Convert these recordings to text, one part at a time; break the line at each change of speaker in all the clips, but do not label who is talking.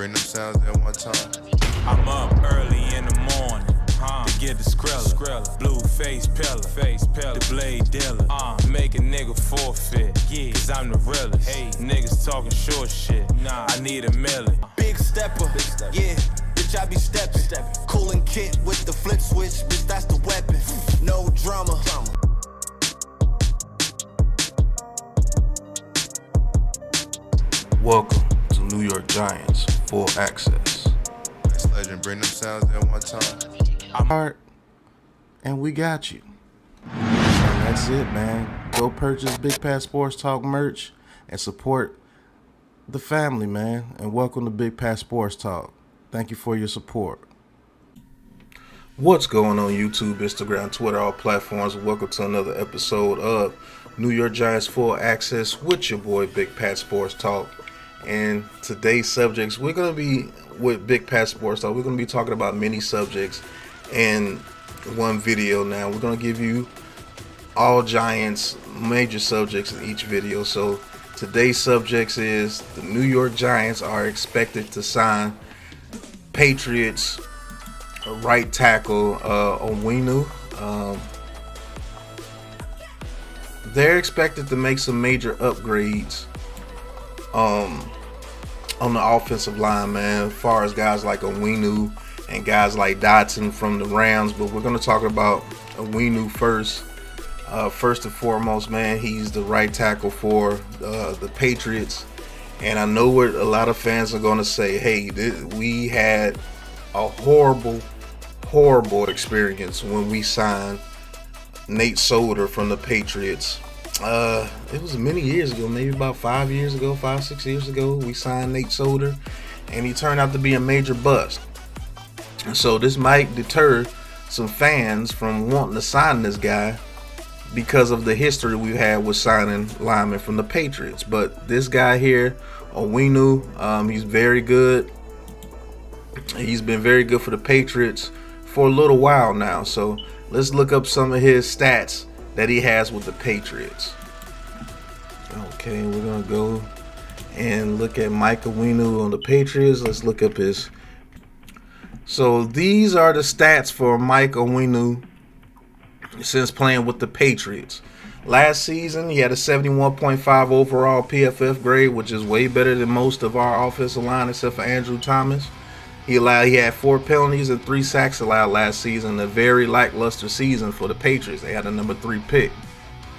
bring them sounds at one time.
I'm up early in the morning, to get the skrilla. Blue face pillar, the blade dealer. Make a nigga forfeit, cause I'm the realest. Hey, niggas talking short shit, I need a million.
Big stepper, yeah, bitch I be stepping. Cooling kit with the flip switch, bitch that's the weapon. No drama.
Welcome to New York Giants Full Access.
This legend bring them sounds at one time.
I'm hard, and we got you. And that's it, man. Go purchase Big Pat Sports Talk merch and support the family, man. And welcome to Big Pat Sports Talk. Thank you for your support. What's going on YouTube, Instagram, Twitter, all platforms? Welcome to another episode of New York Giants Full Access with your boy Big Pat Sports Talk. And today's subjects, we're going to be with Big Pat Sports Talk. We're going to be talking about many subjects in one video now. We're going to give you all Giants major subjects in each video. So today's subjects is the New York Giants are expected to sign Patriots right tackle Enwenu. They're expected to make some major upgrades on the offensive line, man, as far as guys like Enwenu and guys like Dodson from the Rams. But we're going to talk about Enwenu first. First and foremost, man, he's the right tackle for the Patriots. And I know what a lot of fans are going to say. Hey, we had a horrible experience when we signed Nate Solder from the Patriots. It was many years ago, maybe about 6 years ago, we signed Nate Solder, and he turned out to be a major bust. And so this might deter some fans from wanting to sign this guy because of the history we've had with signing linemen from the Patriots. But this guy here, Enwenu, he's very good. He's been very good for the Patriots for a little while now. So let's look up some of his stats that he has with the Patriots. Okay, we're going to go and look at Mike Enwenu on the Patriots. Let's look up his. So these are the stats for Mike Enwenu since playing with the Patriots. Last season, he had a 71.5 overall PFF grade, which is way better than most of our offensive line except for Andrew Thomas. He had 4 penalties and 3 sacks allowed last season, a very lackluster season for the Patriots. They had a number 3 pick.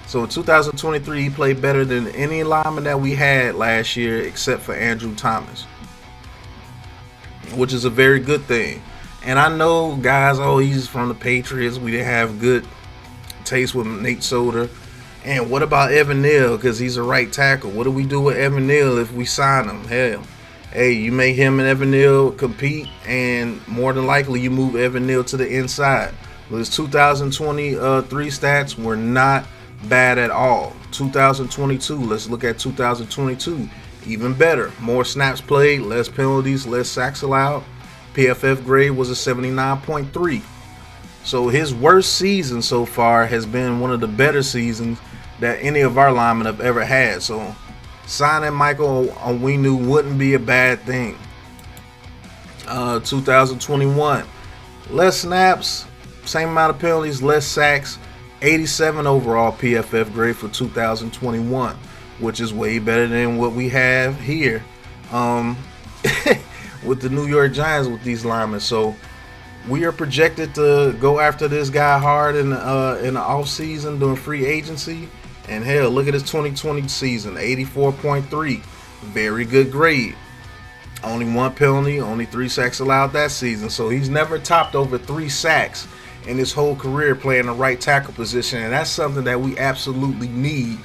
So in 2023, he played better than any lineman that we had last year except for Andrew Thomas, which is a very good thing. And I know guys, he's from the Patriots. We didn't have good taste with Nate Solder. And what about Evan Neal? Because he's a right tackle. What do we do with Evan Neal if we sign him? Hell. Hey, you make him and Evan Neal compete, and more than likely you move Evan Neal to the inside. His 2023 stats were not bad at all. 2022, let's look at 2022. Even better. More snaps played, less penalties, less sacks allowed. PFF grade was a 79.3. So his worst season so far has been one of the better seasons that any of our linemen have ever had. So signing Michael Enwenu wouldn't be a bad thing. 2021, less snaps, same amount of penalties, less sacks, 87 overall PFF grade for 2021, which is way better than what we have here with the New York Giants with these linemen. So we are projected to go after this guy hard in the offseason during free agency. And hell, look at his 2020 season, 84.3. Very good grade. Only 1 penalty, only 3 sacks allowed that season. So he's never topped over 3 sacks in his whole career playing the right tackle position. And that's something that we absolutely need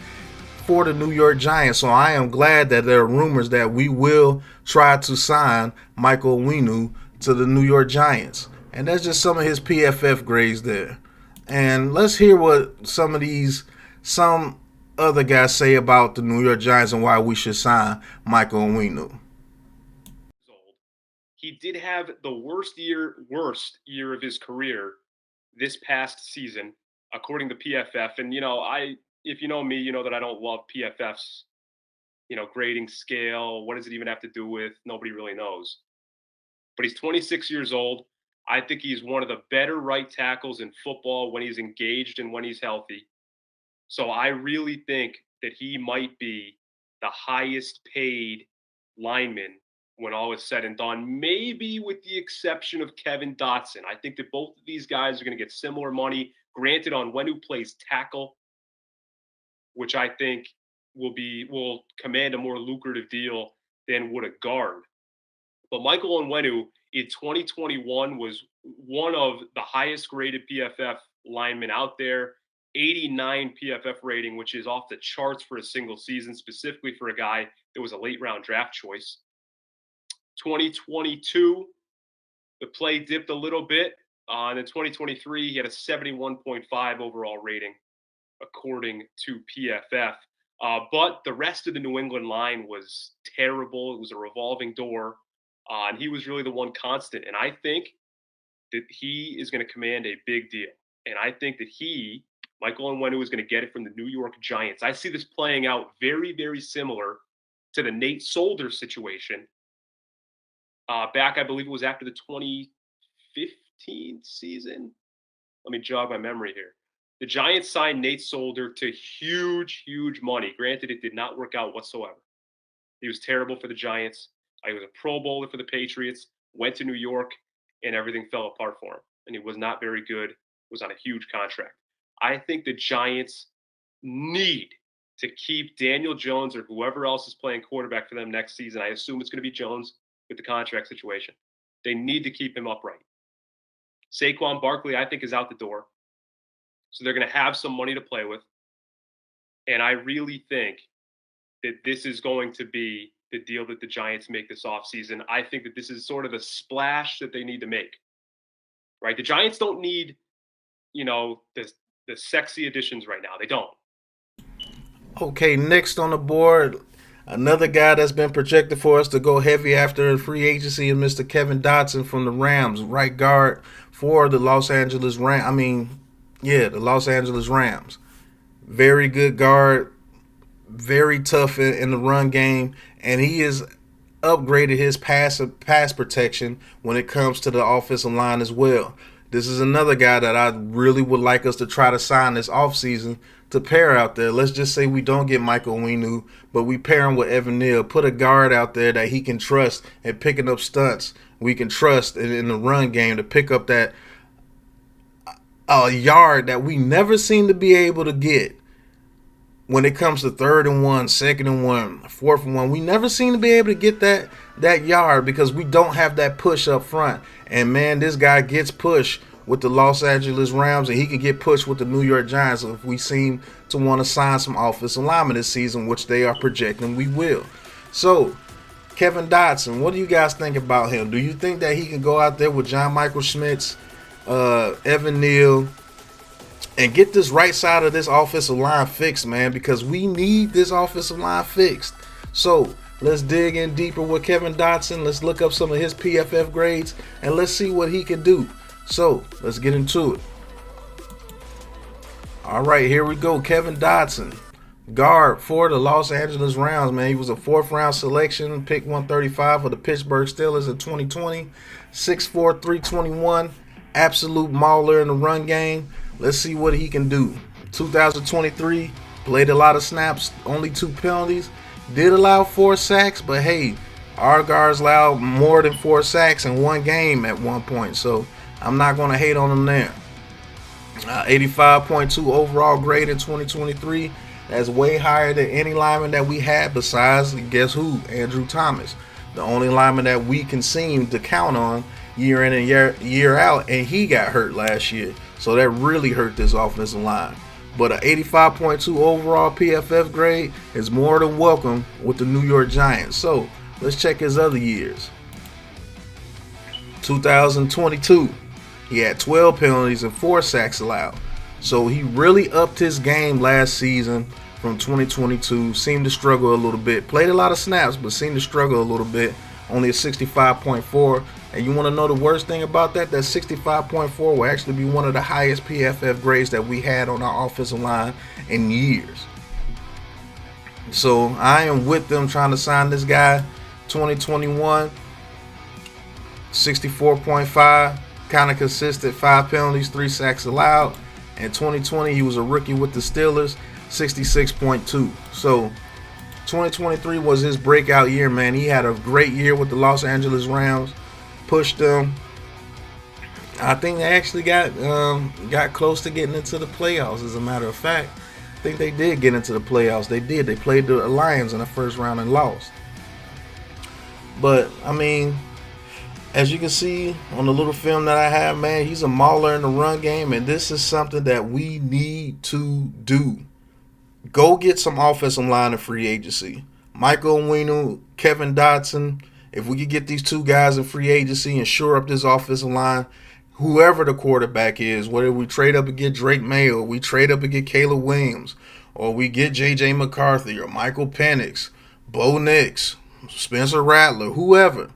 for the New York Giants. So I am glad that there are rumors that we will try to sign Michael Enwenu to the New York Giants. And that's just some of his PFF grades there. And let's hear what some other guys say about the New York Giants and why we should sign Michael Enwenu.
He did have the worst year of his career this past season, according to PFF. And, if you know me, you know that I don't love PFF's, grading scale. What does it even have to do with? Nobody really knows. but he's 26 years old. I think he's one of the better right tackles in football when he's engaged and when he's healthy. So I really think that he might be the highest paid lineman when all is said and done, maybe with the exception of Kevin Dodson. I think that both of these guys are going to get similar money. Granted, Enwenu plays tackle, which I think will command a more lucrative deal than would a guard. But Michael Enwenu in 2021 was one of the highest graded PFF linemen out there. 89 PFF rating, which is off the charts for a single season, specifically for a guy that was a late round draft choice. 2022, the play dipped a little bit. And in 2023, he had a 71.5 overall rating, according to PFF. But the rest of the New England line was terrible. It was a revolving door. And he was really the one constant. And I think that he is going to command a big deal. And I think that Michael Enwenu, is going to get it from the New York Giants. I see this playing out very, very similar to the Nate Solder situation. Back, I believe it was after the 2015 season. Let me jog my memory here. The Giants signed Nate Solder to huge, huge money. Granted, it did not work out whatsoever. He was terrible for the Giants. He was a Pro Bowler for the Patriots, went to New York, and everything fell apart for him. And he was not very good, was on a huge contract. I think the Giants need to keep Daniel Jones or whoever else is playing quarterback for them next season. I assume it's going to be Jones with the contract situation. They need to keep him upright. Saquon Barkley, I think, is out the door. So they're going to have some money to play with. And I really think that this is going to be the deal that the Giants make this offseason. I think that this is sort of the splash that they need to make. Right? The Giants don't need, the sexy additions right now. They don't.
Okay, next on the board, another guy that's been projected for us to go heavy after free agency is Mr. Kevin Dodson from the Rams, right guard for the Los Angeles Rams. The Los Angeles Rams. Very good guard, very tough in the run game, and he has upgraded his pass protection when it comes to the offensive line as well. This is another guy that I really would like us to try to sign this offseason to pair out there. Let's just say we don't get Michael Enwenu, but we pair him with Enwenu. Put a guard out there that he can trust at picking up stunts. We can trust in the run game to pick up that yard that we never seem to be able to get when it comes to 3rd and 1, 2nd and 1, 4th and 1. We never seem to be able to get that yard because we don't have that push up front. And, man, this guy gets pushed with the Los Angeles Rams, and he can get pushed with the New York Giants if we seem to want to sign some offensive linemen this season, which they are projecting we will. So, Kevin Dodson, what do you guys think about him? Do you think that he can go out there with John Michael Schmitz, Evan Neal, and get this right side of this offensive line fixed, man, because we need this offensive line fixed. So let's dig in deeper with Kevin Dodson. Let's look up some of his PFF grades, and let's see what he can do. So let's get into it. All right, here we go. Kevin Dodson, guard for the Los Angeles Rams, man. He was a 4th-round selection, pick 135 for the Pittsburgh Steelers in 2020. 6'4", 321, absolute mauler in the run game. Let's see what he can do. 2023, played a lot of snaps, only 2 penalties. Did allow 4 sacks, but hey, our guards allowed more than 4 sacks in one game at one point, so I'm not going to hate on him there. 85.2 overall grade in 2023. That's way higher than any lineman that we had besides, guess who? Andrew Thomas. The only lineman that we can seem to count on year in and year out, and he got hurt last year. So that really hurt this offensive line. But an 85.2 overall PFF grade is more than welcome with the New York Giants. So let's check his other years. 2022, he had 12 penalties and 4 sacks allowed. So he really upped his game last season from 2022. Seemed to struggle a little bit. Played a lot of snaps, but seemed to struggle a little bit. Only a 65.4. And you want to know the worst thing about that? That 65.4 will actually be one of the highest PFF grades that we had on our offensive line in years. So I am with them trying to sign this guy. 2021, 64.5, kind of consistent, 5 penalties, 3 sacks allowed. In 2020, he was a rookie with the Steelers, 66.2. So 2023 was his breakout year, man. He had a great year with the Los Angeles Rams, pushed them. I think they actually got close to getting into the playoffs. As a matter of fact, I think they did get into the playoffs. They did. They played the Lions in the first round and lost. But I mean, as you can see on the little film that I have, man, he's a mauler in the run game, and this is something that we need to do. Go get some offensive line in free agency. Michael Enwenu, Kevin Dodson. If we could get these two guys in free agency and shore up this offensive line, whoever the quarterback is, whether we trade up and get Drake May, or we trade up and get Caleb Williams, or we get J.J. McCarthy or Michael Penix, Bo Nix, Spencer Rattler, whoever.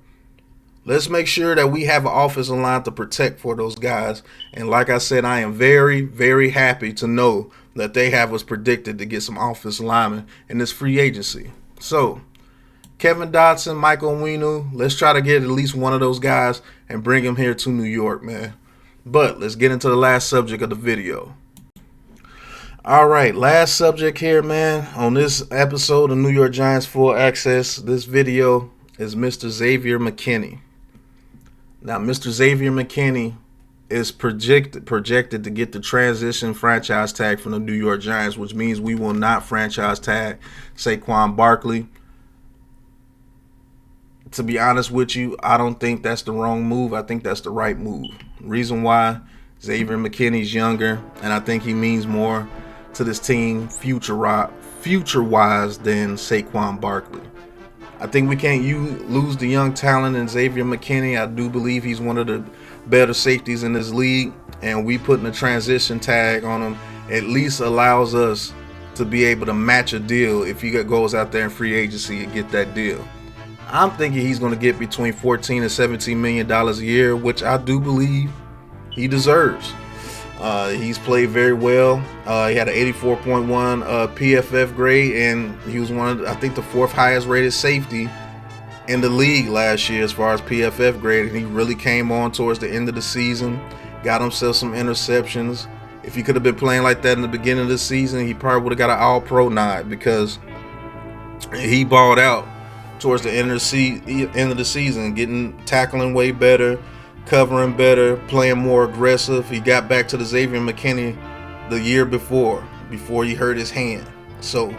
Let's make sure that we have an offensive line to protect for those guys. And like I said, I am very, very happy to know that they have us predicted to get some offensive linemen in this free agency. So, Kevin Dodson, Michael Enwenu, let's try to get at least one of those guys and bring him here to New York, man. But let's get into the last subject of the video. All right, last subject here, man, on this episode of New York Giants Full Access. This video is Mr. Xavier Mckinney. Now, Mr. Xavier McKinney is projected to get the transition franchise tag from the New York Giants, which means we will not franchise tag Saquon Barkley. To be honest with you, I don't think that's the wrong move. I think that's the right move. Reason why, Xavier McKinney's younger, and I think he means more to this team future-wise than Saquon Barkley. I think we can't lose the young talent in Xavier McKinney. I do believe he's one of the better safeties in this league, and we putting a transition tag on him at least allows us to be able to match a deal if he goes out there in free agency and get that deal. I'm thinking he's going to get between $14 and $17 million a year, which I do believe he deserves. He's played very well. He had an 84.1 PFF grade, and he was one of, I think, the 4th highest rated safety in the league last year as far as PFF grade. And he really came on towards the end of the season, got himself some interceptions. If he could have been playing like that in the beginning of the season, he probably would have got an All-Pro nod, because he balled out towards the end of the season, tackling way better, covering better, playing more aggressive. He got back to the Xavier McKinney the year before he hurt his hand. So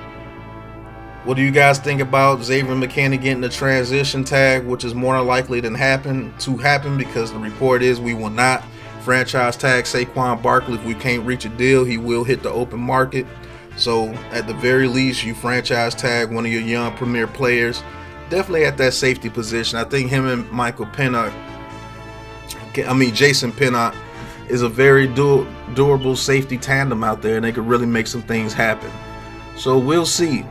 what do you guys think about Xavier McKinney getting the transition tag, which is more likely than happen, because the report is we will not franchise tag Saquon Barkley. If we can't reach a deal, he will hit the open market. So at the very least, you franchise tag one of your young premier players, definitely at that safety position. I think him and Jason Pinnock is a very durable safety tandem out there, and they could really make some things happen. So we'll see.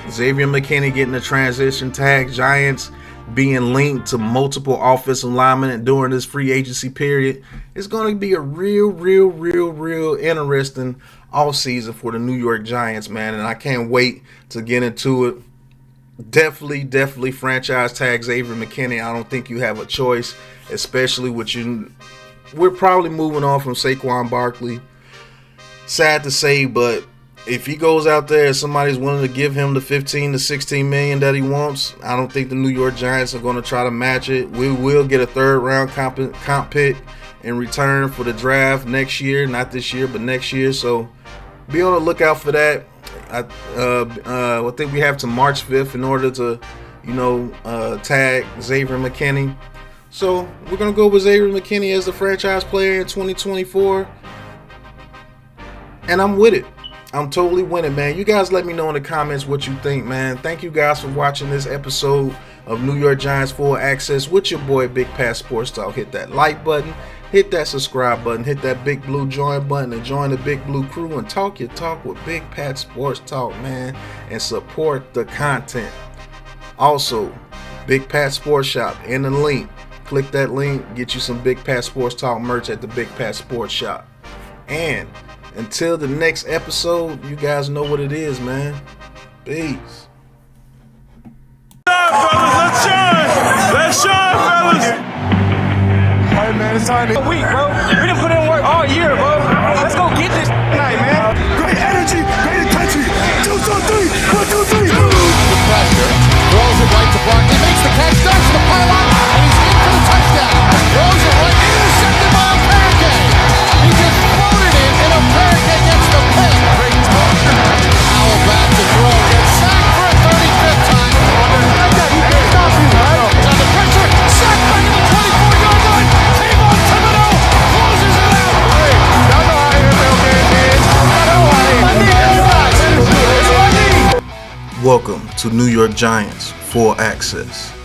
Xavier McKinney getting the transition tag, Giants being linked to multiple offensive linemen during this free agency period. It's going to be a real interesting offseason for the New York Giants, man, and I can't wait to get into it. Definitely franchise tag Xavier McKinney. I don't think you have a choice, especially with you. We're probably moving on from Saquon Barkley. Sad to say, but if he goes out there and somebody's willing to give him the $15 to $16 million that he wants, I don't think the New York Giants are going to try to match it. We will get a 3rd round comp pick in return for the draft next year, not this year, but next year. So be on the lookout for that. I think we have to March 5th in order to, tag Xavier McKinney. So we're going to go with Xavier McKinney as the franchise player in 2024. And I'm with it. I'm totally with it, man. You guys let me know in the comments what you think, man. Thank you guys for watching this episode of New York Giants Full Access with your boy Big Pat Sports Talk. Hit that like button. Hit that subscribe button, hit that big blue join button, and join the big blue crew and talk your talk with Big Pat Sports Talk, man, and support the content. Also, Big Pat Sports Shop in the link. Click that link, get you some Big Pat Sports Talk merch at the Big Pat Sports Shop. And until the next episode, you guys know what it is, man. Peace.
Let's shine, fellas.
man. It's time to week, bro. We done put in work all year, bro. Let's go get this tonight, man.
Great energy, great intensity. 2, 2, 3. 1, 2, 3.
The pressure. Throws it right to Barkley. Makes the catch. Starts to the pylon. And he's in for the touchdown. Throws it right. Intercepted by a pancake. He just floated it, and a pancake gets the pin. Great talk. Howell back to throw. Gets sacked for a 35th time. He can't stop you, right? Under pressure. Sacked back at the 24-yard line. Tavon Thibodeau closes it out.
Hey, y'all know how NFL game is. I know how it is. I need you guys. It's what I need.
Welcome to New York Giants Full Access.